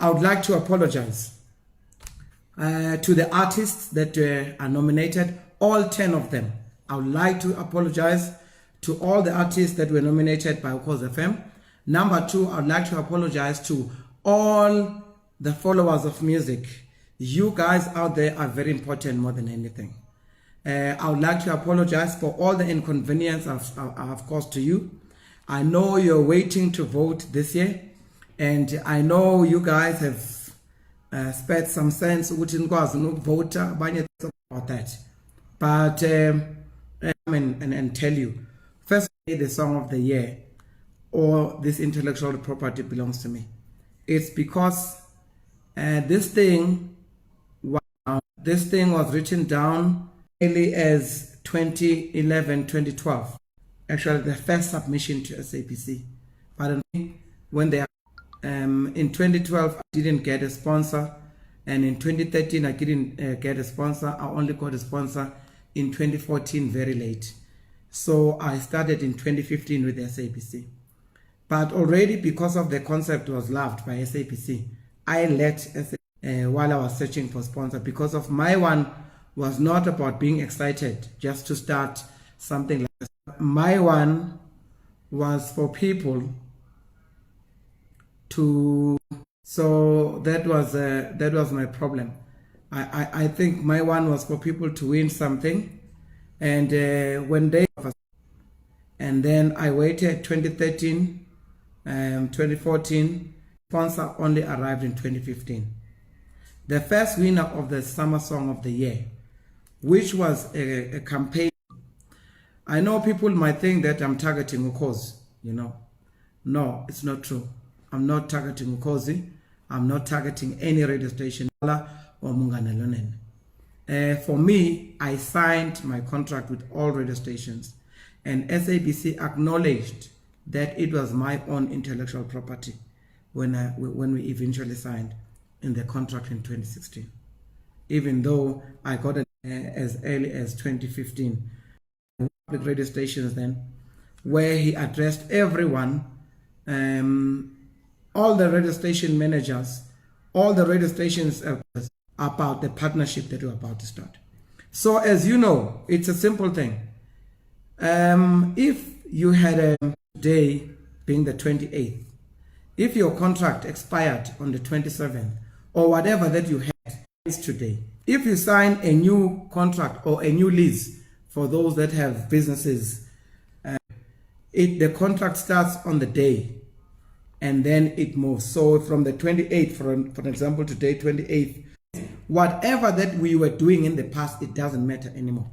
I would like to apologize to the artists that are nominated, all 10 of them. I would like to apologize to all the artists that were nominated by Ukuvota FM. Number 2, I would like to apologize to all the followers of music. You guys out there are very important more than anything. I would like to apologize for all the inconvenience I've caused to you. I know you're waiting to vote this year, and I know you guys have spent some sense about that. But and tell you, first, the song of the year or this intellectual property belongs to me. It's because this thing was written down early as 2011, 2012. Actually, the first submission to SAPC. Pardon me. When they in 2012, I didn't get a sponsor, and in 2013, I didn't get a sponsor. I only got a sponsor in 2014, very late. So I started in 2015 with the SAPC. But already, because of the concept was loved by SAPC, I let SAPC while I was searching for sponsor, because of my one was not about being excited just to start something like this. My one was for people to, so that was my problem. I think my one was for people to win something, and when they, and then I waited 2013, 2014, sponsor only arrived in 2015. The first winner of the Summer Song of the Year, which was a campaign. I know people might think that I'm targeting Ukozi, you know. No, it's not true. I'm not targeting Ukozi. I'm not targeting any radio station or Mungana Lonen. For me, I signed my contract with all radio stations, and SABC acknowledged that it was my own intellectual property when we eventually signed in the contract in 2016. Even though I got it as early as 2015, public radio stations then, where he addressed everyone, all the radio station managers, all the radio stations about the partnership that we're about to start. So as you know, it's a simple thing. If you had a day being the 28th, if your contract expired on the 27th, or whatever that you had is today, if you sign a new contract or a new lease for those that have businesses, the contract starts on the day and then it moves. So from the 28th, for example, today, 28th, whatever that we were doing in the past, it doesn't matter anymore.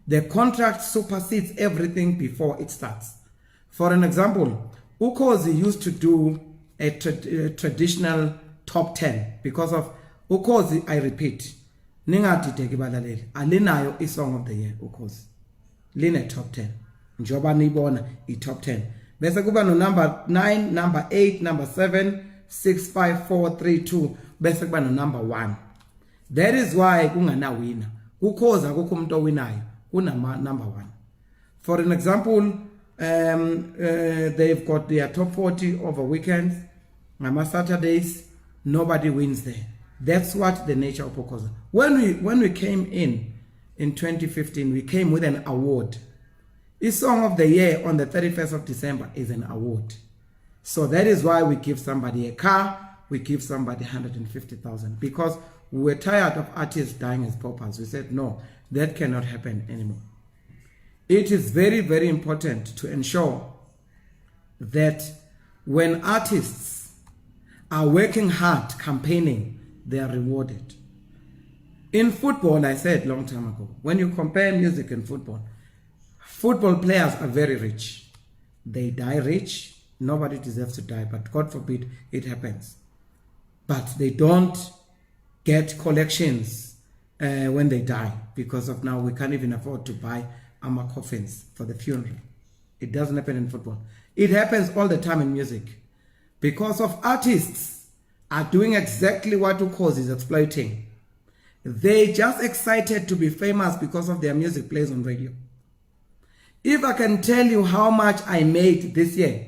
The contract supersedes everything before it starts. For an example, Ukuvota used to do a traditional top 10 because of Ukuvota, I repeat, ningadideki balaleli, alinayo isong of the year Ukuvota. Line top 10. Njoba nibona I top 10. Bese kuba no number 9, number 8, number 7, 6, 5, 4, 3, 2. Bese kuba no number 1. That is why kungana winner. Ukuvota akukho umuntu owinayo, kunama number 1. For an example, they've got their top 40 over weekends. Mama Saturdays, nobody wins there. That's what the nature of Ukuvota. When we came in 2015, we came with an award. The Song of the Year on the 31st of December is an award. So that is why we give somebody a car, we give somebody 150,000, because we were tired of artists dying as paupers. We said, no, that cannot happen anymore. It is very, very important to ensure that when artists are working hard, campaigning, they are rewarded. In football, I said long time ago, when you compare music and football players are very rich. They die rich. Nobody deserves to die, but God forbid it happens. But they don't get collections when they die, because of now we can't even afford to buy armor coffins for the funeral. It doesn't happen in football. It happens all the time in music, because of artists are doing exactly what Ukuvota is exploiting. They just excited to be famous because of their music plays on radio. If I can tell you how much I made this year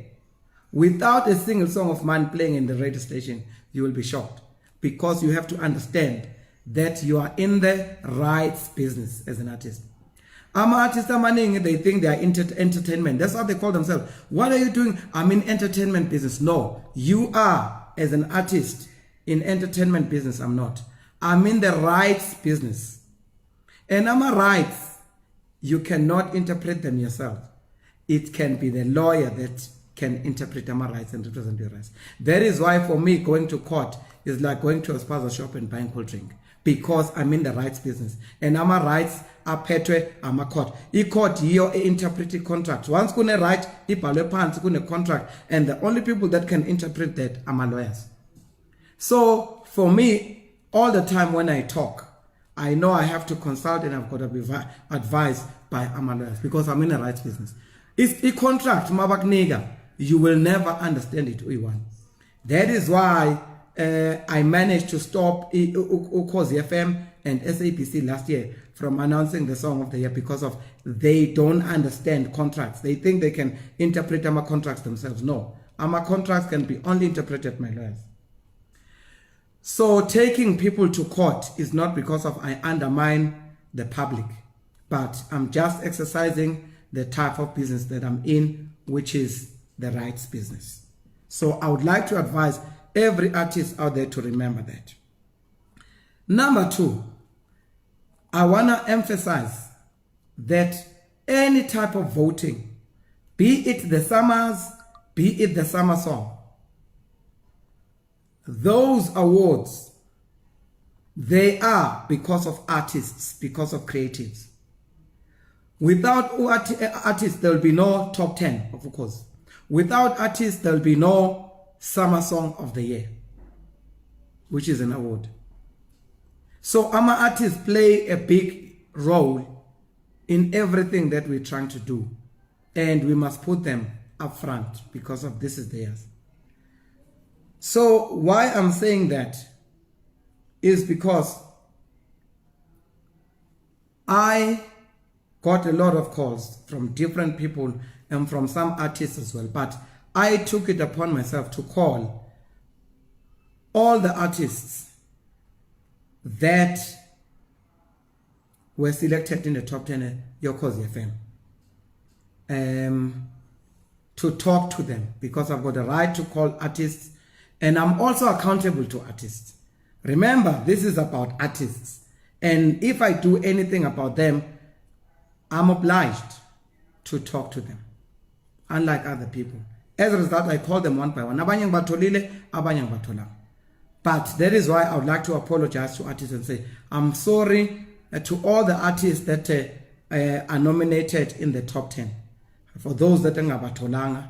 without a single song of mine playing in the radio station, you will be shocked. because you have to understand that you are in the rights business as an artist. Artists they think they are entertainment. That's what they call themselves. What are you doing? I'm in entertainment business. No, you are as an artist in entertainment business. I'm not. I'm in the rights business. And rights, you cannot interpret them yourself. It can be the lawyer that can interpret rights and represent your rights. That is why for me, going to court is like going to a spaza shop and buying cold drink, because I'm in the rights business. And rights are petwe, court. I-court here interpret contract. Once kune right, ibhalwe phansi kune contract, and the only people that can interpret that are my lawyers. So for me, all the time when I talk, I know I have to consult and I've got to be advised by lawyers, because I'm in a rights business. It's a contract, you will never understand it, Owen. That is why I managed to stop Ukuvota FM and SABC last year from announcing the song of the year, because of they don't understand contracts. They think they can interpret contracts themselves. No, contracts can be only interpreted by lawyers. So taking people to court is not because of I undermine the public, but I'm just exercising the type of business that I'm in, which is the rights business. So I would like to advise every artist out there to remember that. Number 2, I want to emphasize that any type of voting, be it the summers, be it the summer song, those awards, they are because of artists, because of creatives. Without artists, there will be no top 10, of course. Without artists, there will be no summer song of the year, which is an award. So artists play a big role in everything that we're trying to do, and we must put them up front because of this is theirs. So why I'm saying that is because I got a lot of calls from different people and from some artists as well, but I took it upon myself to call all the artists that were selected in the top 10 at Yekelani FM to talk to them, because I've got the right to call artists, and I'm also accountable to artists. Remember, this is about artists, and if I do anything about them, I'm obliged to talk to them, unlike other people. As a result, I call them one by one. But that is why I would like to apologize to artists and say, I'm sorry to all the artists that are nominated in the top 10. For those that are ngabatolanga,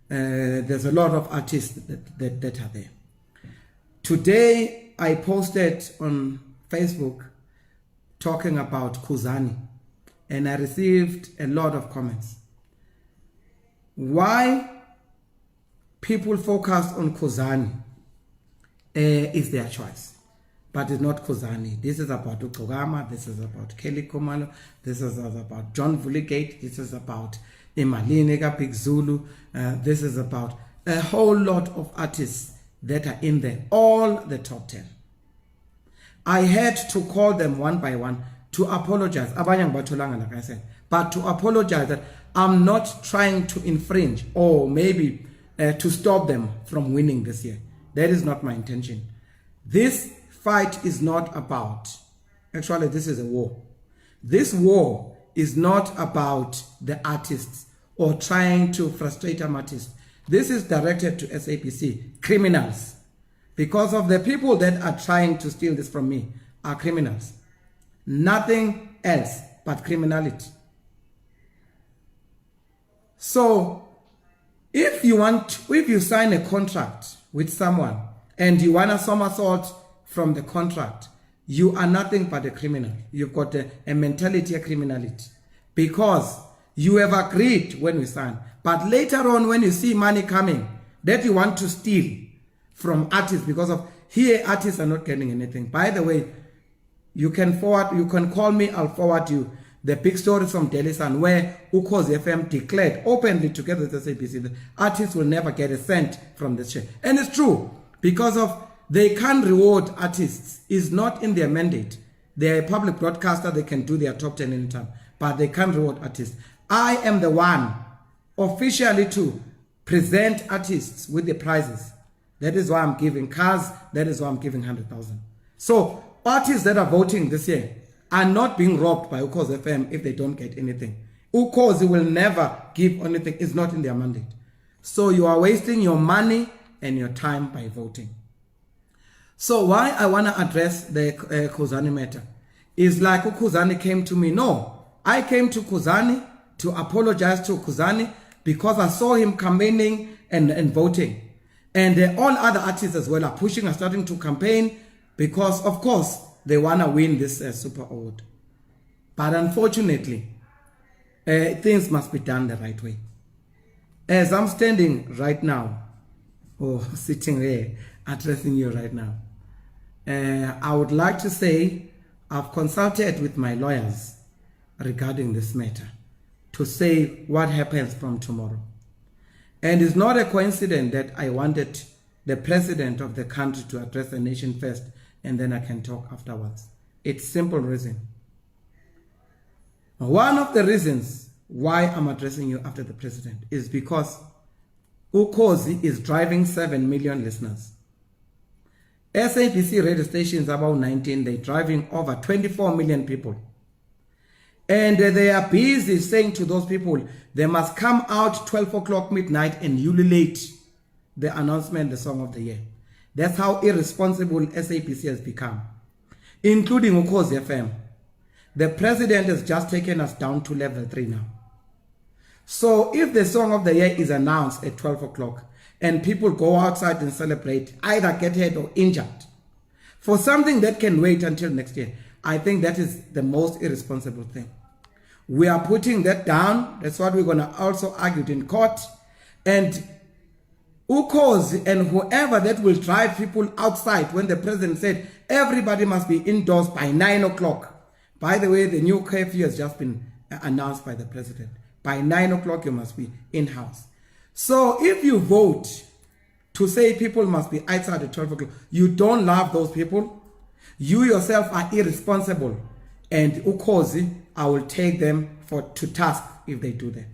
there's a lot of artists that are there. Today, I posted on Facebook talking about Khuzani, and I received a lot of comments. Why people focus on Khuzani is their choice, but it's not Khuzani. This is about Ukuvota, this is about Kelly Komalo, this is about John Vulligate, this is about Imalinega Big Zulu, this is about a whole lot of artists that are in there, all the top 10. I had to call them one by one to apologize, like I said, but to apologize that I'm not trying to infringe or maybe to stop them from winning this year. That is not my intention. This fight is not about, actually this is a war. This war is not about the artists or trying to frustrate an artist. This is directed to SABC, criminals. Because of the people that are trying to steal this from me are criminals. Nothing else but criminality. So, if you sign a contract with someone and you want a somersault from the contract, you are nothing but a criminal. You've got a mentality of criminality. Because you have agreed when we sign. But later on, when you see money coming that you want to steal from artists, because of here artists are not getting anything. By the way, you can call me, I'll forward you the big stories from Daily Sun where Ukuvota FM declared openly together with SABC that artists will never get a cent from this share. And it's true, because of they can't reward artists. It's not in their mandate. They're a public broadcaster. They can do their top 10 anytime. But they can't reward artists. I am the one officially to present artists with the prizes. That is why I'm giving cars. That is why I'm giving 100,000. So artists that are voting this year are not being robbed by Ukuvota FM if they don't get anything. Ukuvota will never give anything. It's not in their mandate. So you are wasting your money and your time by voting. So why I want to address the Khuzani matter is like Khuzani came to me. No, I came to Khuzani to apologize to Khuzani because I saw him campaigning and voting. And all other artists as well are pushing and starting to campaign because, of course, they want to win this Super Award. But unfortunately, things must be done the right way. As I'm standing right now, or sitting there, addressing you right now, I would like to say I've consulted with my lawyers regarding this matter to say what happens from tomorrow. And it's not a coincidence that I wanted the president of the country to address the nation first and then I can talk afterwards. It's simple reason. One of the reasons why I'm addressing you after the president is because Ukuvota is driving 7 million listeners. SABC radio stations about 19, they're driving over 24 million people. And they are busy saying to those people, they must come out 12 o'clock midnight and ululate the announcement, the song of the year. That's how irresponsible SABC has become, including Ukuvota FM. The president has just taken us down to level 3 now. So if the song of the year is announced at 12 o'clock and people go outside and celebrate, either get hurt or injured, for something that can wait until next year, I think that is the most irresponsible thing. We are putting that down. That's what we're going to also argue in court. And Ukuvota and whoever that will drive people outside when the president said everybody must be indoors by 9 o'clock. By the way, the new curfew has just been announced by the president. By 9 o'clock, you must be in-house. So if you vote to say people must be outside at 12 o'clock, you don't love those people. You yourself are irresponsible. And Ukuvota, I will take them to task if they do that.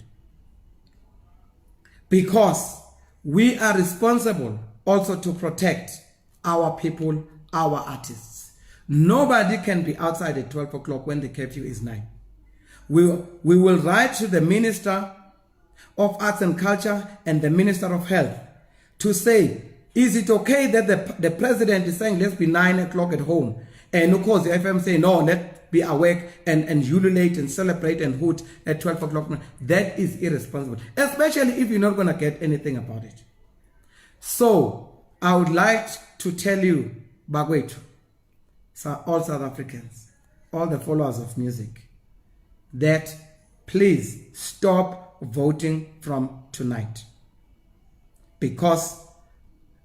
Because we are responsible also to protect our people, our artists. Nobody can be outside at 12 o'clock when the curfew is 9. We will write to the Minister of Arts and Culture and the Minister of Health to say, is it okay that the president is saying let's be 9 o'clock at home, and of course the FM say no, let's be awake and ululate and celebrate and hoot at 12 o'clock. That is irresponsible, especially if you're not going to get anything about it. So I would like to tell you, Bagwetu, all South Africans, all the followers of music, that please stop voting from tonight, because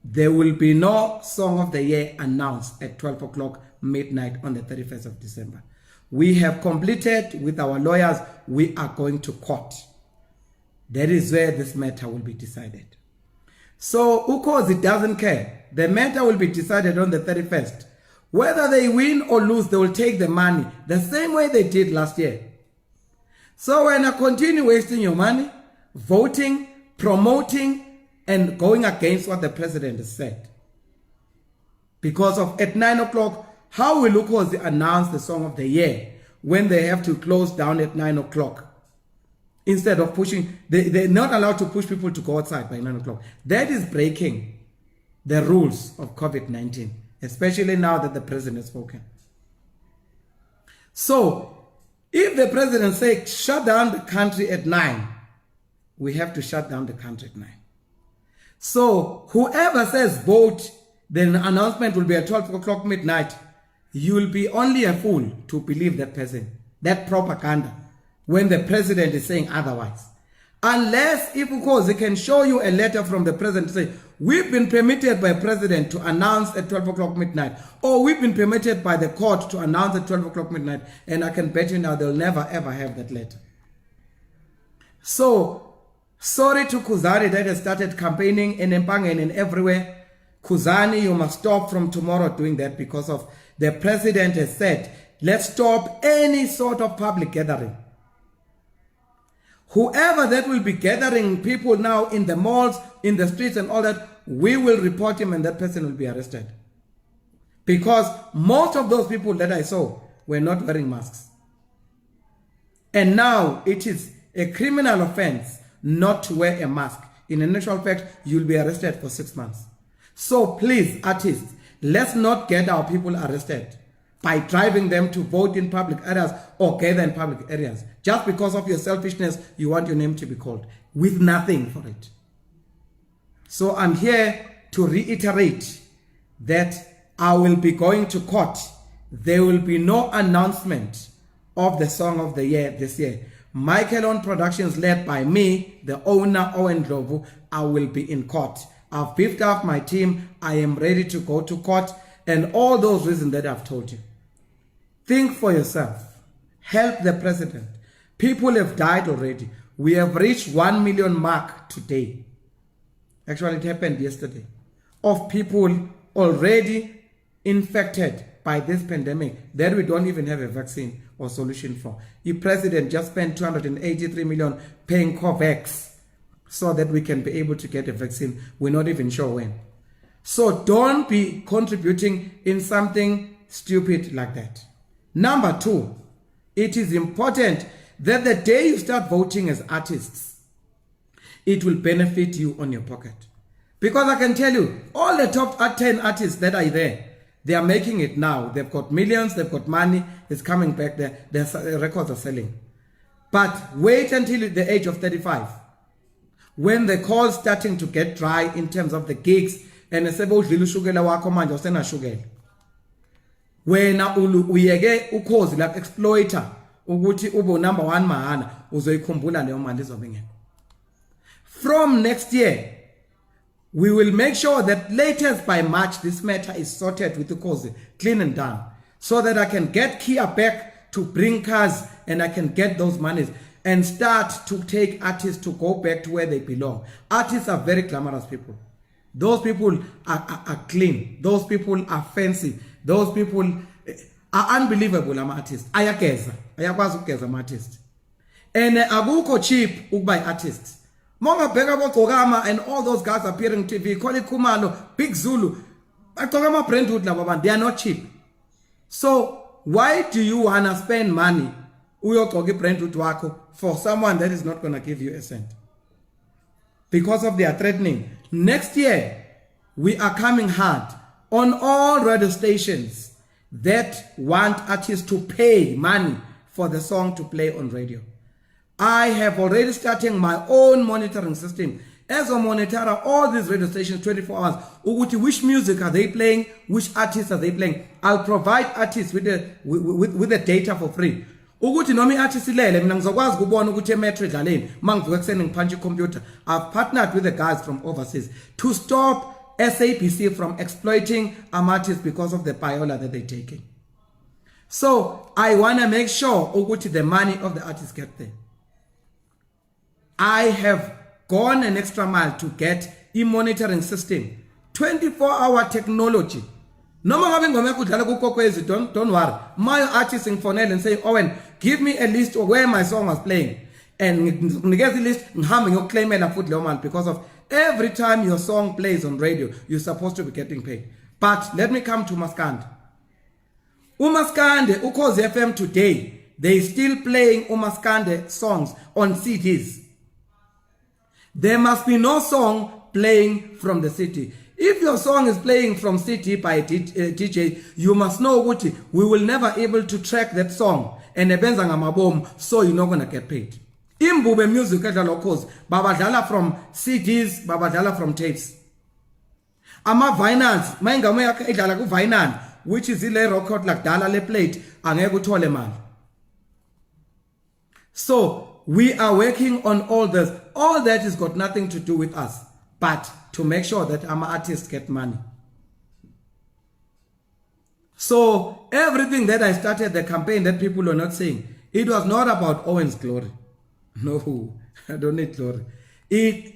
there will be no song of the year announced at 12 o'clock midnight on the 31st of December. We have completed with our lawyers. We are going to court. That is where this matter will be decided. So Ukuvota doesn't care. The matter will be decided on the 31st. Whether they win or lose, they will take the money the same way they did last year. So when I continue wasting your money, voting, promoting, and going against what the president has said, because of at 9 o'clock, how will Ukuvota announce the song of the year when they have to close down at 9 o'clock? Instead of pushing, they're not allowed to push people to go outside by 9 o'clock. That is breaking the rules of COVID-19, especially now that the president has spoken. So, if the president says shut down the country at 9, we have to shut down the country at 9. So, whoever says vote, then the announcement will be at 12 o'clock midnight. You will be only a fool to believe that person, that propaganda, when the president is saying otherwise. Unless if Ukuvota can show you a letter from the president to say, we've been permitted by president to announce at 12 o'clock midnight, or we've been permitted by the court to announce at 12 o'clock midnight, and I can bet you now they'll never ever have that letter. So, sorry to Khuzani that has started campaigning in Empang and everywhere, Kuzani, you must stop from tomorrow doing that because of the president has said, let's stop any sort of public gathering. Whoever that will be gathering people now in the malls, in the streets and all that, we will report him and that person will be arrested. Because most of those people that I saw were not wearing masks. And now it is a criminal offense not to wear a mask. In actual fact, you'll be arrested for 6 months. So please, artists, let's not get our people arrested by driving them to vote in public areas or gather in public areas. Just because of your selfishness, you want your name to be called with nothing for it. So I'm here to reiterate that I will be going to court. There will be no announcement of the song of the year this year. Yekelani Productions, led by me, the owner, Owen, I will be in court. I've beefed up my team. I am ready to go to court, and all those reasons that I've told you. Think for yourself. Help the president. People have died already. We have reached 1 million mark today. Actually, it happened yesterday. Of people already infected by this pandemic that we don't even have a vaccine or solution for. The president just spent 283 million paying COVAX so that we can be able to get a vaccine. We're not even sure when. So don't be contributing in something stupid like that. Number 2, it is important that the day you start voting as artists, it will benefit you on your pocket. Because I can tell you, all the top 10 artists that are there, they are making it now. They've got millions, they've got money, it's coming back, their records are selling. But wait until the age of 35. When the calls starting to get dry in terms of the gigs, and they say, wena uyeke ukhozi la exploiter ukuthi ube number 1 mahana uzoyikhumbula leyo mali izobengekho. From next year, we will make sure that latest by March this matter is sorted with Ukuvota, clean and done, so that I can get Kia back to bring cars and I can get those monies and start to take artists to go back to where they belong. Artists are very glamorous people. Those people are clean. Those people are fancy. Those people are unbelievable. I'm artists. Ayakwazi ukugeza ama artists. And akukho cheap ukuba artists. Monga bheka boGcokama and all those guys appearing on TV, Kholi Khumalo, Big Zulu. Bagcokama Brentwood laba bantu, they are not cheap. So why do you wanna spend money uyogcoka Brentwood wakho for someone that is not gonna give you a cent? Because of their threatening. Next year, we are coming hard on all radio stations that want artists to pay money for the song to play on radio. I have already started my own monitoring system. As a monitor, all these radio stations 24 hours. Which music are they playing? Which artists are they playing? I'll provide artists with the data for free. Ukuthi noma iartist ilele mina ngizokwazi ukubona ukuthi emetro edlaleni mangivuka ekseni ngiphanje computer. I've partnered with the guys from overseas to stop SABC from exploiting artists because of the payola that they're taking. So I want to make sure ukuthi the money of the artists get there. I have gone an extra mile to get a monitoring system, 24-hour technology. No matter don't worry. My artist in Fonel and say, Owen, give me a list of where my song was playing. And get the list, you claim it because of every time your song plays on radio, you're supposed to be getting paid. But let me come to Umaskande. Umaskande, Ukhozi FM today, they still playing Umaskande songs on CDs. There must be no song playing from the city. If your song is playing from city by DJ, you must know what we will never able to track that song and ebenza ngamabom, so you're not gonna get paid. Imbube music at the locals, babadala from CDs, babadala from tapes. Ama vinyls, maingame edala ku vinyl, which is ile record like dala le plate, angeke uthole mali. So we are working on all this. All that has got nothing to do with us, but to make sure that our artists get money. So everything that I started, the campaign that people are not saying, it was not about Owen's glory. No, I don't need glory.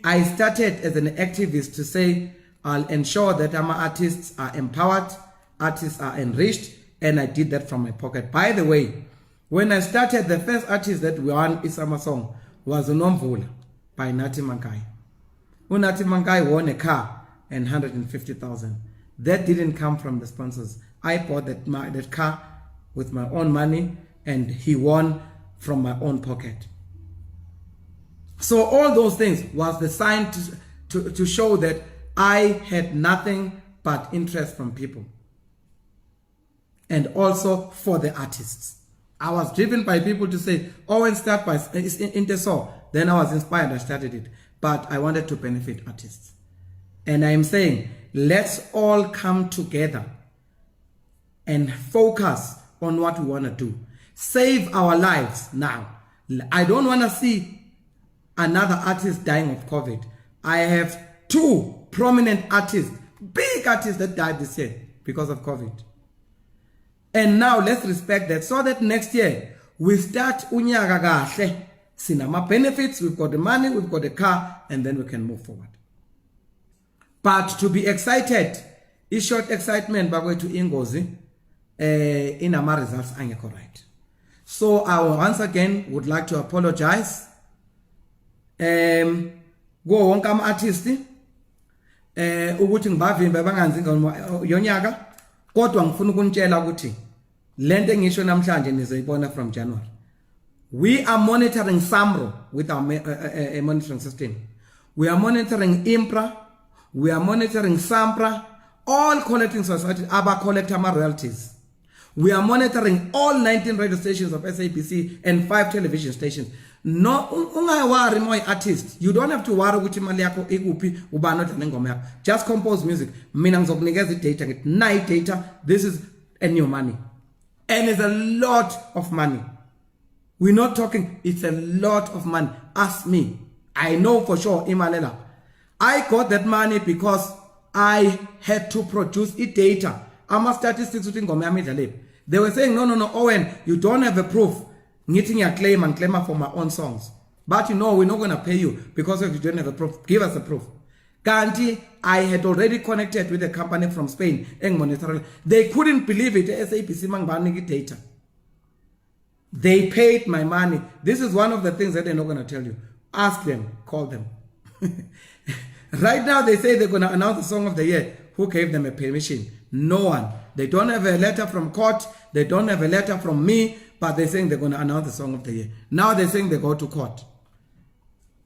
I started as an activist to say, I'll ensure that our artists are empowered, artists are enriched, and I did that from my pocket. By the way, when I started, the first artist that won Isama song was Unomvula by Nathi Mankai. Nathi Mankai won a car and 150,000. That didn't come from the sponsors. I bought that car with my own money, and he won from my own pocket. So all those things was the sign to show that I had nothing but interest from people. And also for the artists. I was driven by people to say, Owen, start by Inteso. Then I was inspired, I started it. But I wanted to benefit artists. And I am saying, let's all come together and focus on what we want to do. Save our lives now. I don't want to see another artist dying of COVID. I have 2 prominent artists, big artists that died this year because of COVID. And now let's respect that so that next year we start unyaka kahle. Sinama benefits, we've got the money, we've got the car, and then we can move forward. But to be excited, is short excitement bakwethu ingozi inama results angekho right. So I once again would like to apologize. Go wonke ama artist ukuthi ngibavimbe banganzi yonyaka, kodwa ngifuna ukunitshela ukuthi lento engisho namhlanje nizoyibona from January. We are monitoring SAMRO with our monitoring system. We are monitoring IMPRA. We are monitoring SAMPRA. All collecting societies, ABBA collect our royalties. We are monitoring all 19 radio stations of SABC and 5 television stations. No, ungayawari my artist. You don't have to worry ukuthi imali yakho ikuphi ubani odlala ingoma yakho. Just compose music. Mina ngizokunikeza data, night data. This is a new money. And it's a lot of money. We're not talking, it's a lot of money. Ask me. I know for sure, Imalela. I got that money because I had to produce it data. I'm a statistics. They were saying, no, Owen, you don't have a proof. Getting your claim and claim for my own songs. But you know, we're not going to pay you because if you don't have a proof. Give us a proof. Kanti, I had already connected with a company from Spain. They couldn't believe it. SAPC mangbani data. They paid my money. This is one of the things that they're not going to tell you. Ask them. Call them. Right now, they say they're going to announce the song of the year. Who gave them a permission? No one. They don't have a letter from court. They don't have a letter from me. But they're saying they're going to announce the song of the year. Now they're saying they go to court.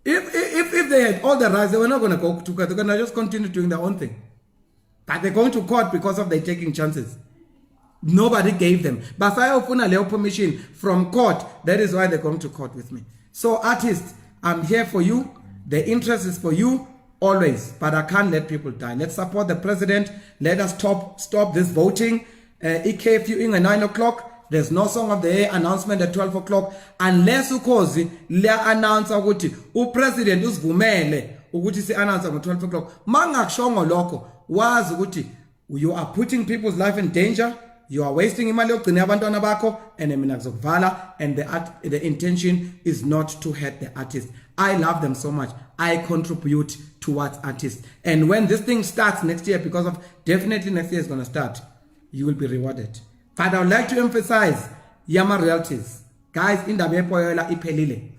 If they had all the rights, they were not going to go to court. They're going to just continue doing their own thing. But they're going to court because of they taking chances. Nobody gave them. But I open a little permission from court. That is why they're going to court with me. So artists, I'm here for you. The interest is for you always. But I can't let people die. Let's support the president. Let us stop this voting. If you in at 9 o'clock, there's no song of the year announcement at 12 o'clock. Unless ukozi le announce ukuthi upresident usivumele ukuthi si announce at 12 o'clock. Mangakushongo lokho wazi ukuthi you are putting people's life in danger. You are wasting imali yokugcina abantwana bakho and mina kuzokuvala, and the intention is not to hurt the artist. I love them so much. I contribute towards artists. And when this thing starts next year, because of definitely next year is going to start, you will be rewarded. But I would like to emphasize Yama royalties. Guys, indaba yePayola iphelile.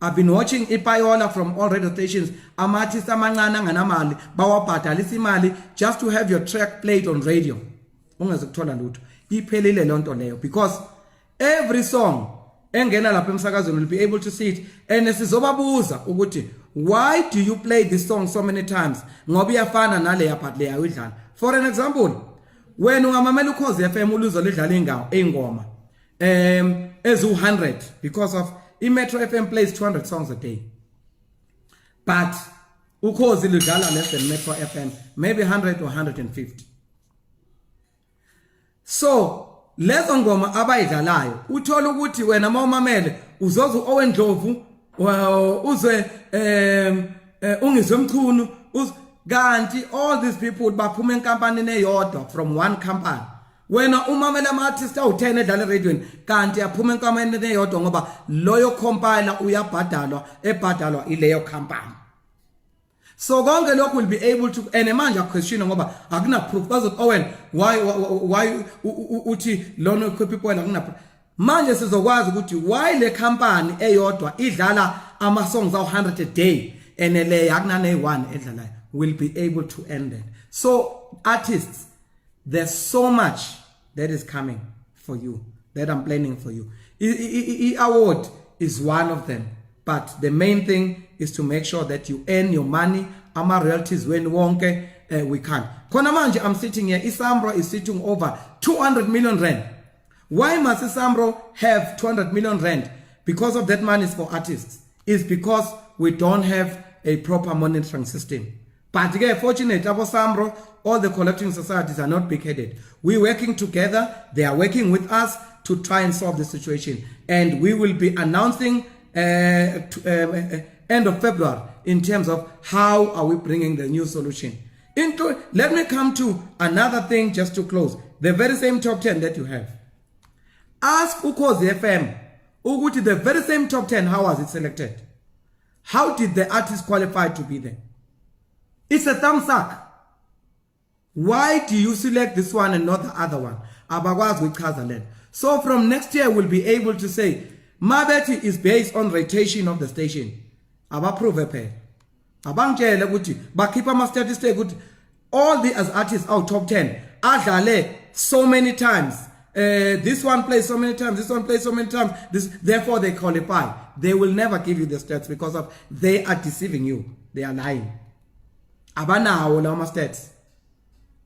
I've been watching iPayola from all radio stations. Artists amancane anganamali bawabhadalisa imali just to have your track played on radio. Ungazukuthola lutho. Iphelile lonto leyo, because every song engena lapha emsakazweni will be able to see it, and sizobabuza ukuthi why do you play this song so many times? Ngoba iyafana naleya part leya uyidlala. For an example, when ungamamela Ukhozi FM uluzo lidlala ingoma ezu 100, because of Metro FM plays 200 songs a day, but Ukhozi lidlala less than Metro FM, maybe 100 or 150. So lezo ngoma abayidlalayo uthola ukuthi wena mawumamele uzoza Owen Dlovu uzwe ungizwe mchunu kanti all these people baphuma enkampanini eyodwa from one company. Wena umamela ama artist awu10 edlala radioweni kanti aphuma enkampanini eyodwa ngoba loyo compiler uyabhadalwa ebhadalwa ileyo company. So konke lokho will be able to, and manje question ngoba akuna proof bazothi Owen why uthi lona equip oil akuna proof. Manje sizokwazi ukuthi why le company eyodwa idlala ama songs awu 100 a day and le akunane one edlalayo will be able to end it. So artists, there's so much that is coming for you, that I'm planning for you. Award is one of them, but the main thing is to make sure that you earn your money. Ama royalties when wonke we can. Khona manje I'm sitting here, Isambro is sitting over 200 million rand. Why must Isambro have 200 million rand? Because of that money is for artists. It's because we don't have a proper monitoring system. But again, fortunately, Sambro, all the collecting societies are not big-headed. We're working together. They are working with us to try and solve the situation. And we will be announcing end of February in terms of how are we bringing the new solution. Let me come to another thing just to close. The very same top 10 that you have. Ask Ukuvota FM, Uguti, the very same top 10, how was it selected? How did the artist qualify to be there? It's a thumbs up. Why do you select this one and not the other one? Abagwaz with Kazaland. So from next year, we'll be able to say, Mabeti is based on rotation of the station. Abaprove pe. Abangele guti. Bakipa ma statistic guti. All the as artists out top 10. Adale so many times. This one plays so many times. This one plays so many times. Therefore they qualify. They will never give you the stats because of they are deceiving you. They are lying. Abanawo lawo ma stats.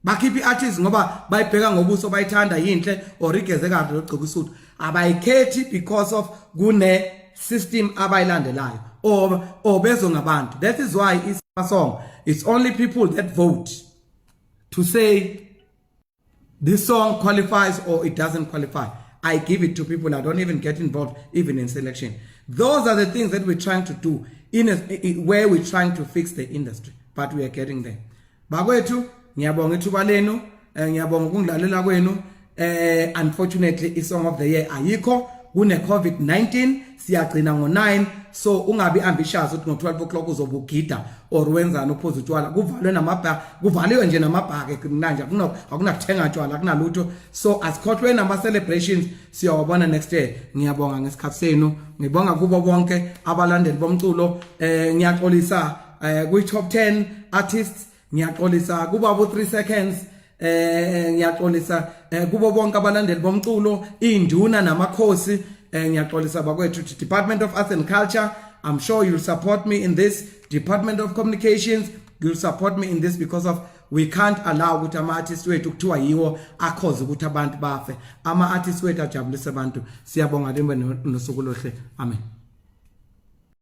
Bakipi artists ngoba bayibheka ngobuso bayithanda yinhle or igeze kahle lokugqoka isuit. Abayikhethi because of kune system abayilandelayo or bezo ngabantu. That is why it's a song. It's only people that vote to say this song qualifies or it doesn't qualify. I give it to people. I don't even get involved even in selection. Those are the things that we're trying to do where we're trying to fix the industry, but we are getting there. Bagwethu ngiyabonga ithuba lenu, ngiyabonga ukungilalela kwenu. Unfortunately isong of the year ayikho kune COVID-19 siyagcina ngo9, so ungabi ambitious uthi ngo12 o'clock uzobugida or wenzana uphuza utshwala, kuvalwe namabha, kuvaliwe nje namabhake manje akunakuthenga utshwala kunalutho. So asikhohlwe nama celebrations siyawabona next year. Ngiyabonga ngesikhathi senu, ngibonga kubo bonke abalandeli bomculo. Ngiyaxolisa kwi top 10 artists, ngiyaxolisa kuba abo 3 seconds. Ngiyaxolisa kubo bonke abalandeli bomculo, induna namakhosi. Ngiyaxolisa bakwethu Department of Arts and Culture. I'm sure you'll support me in this. Department of Communications, you'll support me in this because of we can't allow ukuthi ama artists wethu kuthiwa yiwo akhoze ukuthi abantu bafe. Ama artists wethu ajabulise abantu. Siyabonga lembe nosuku lohle. Amen.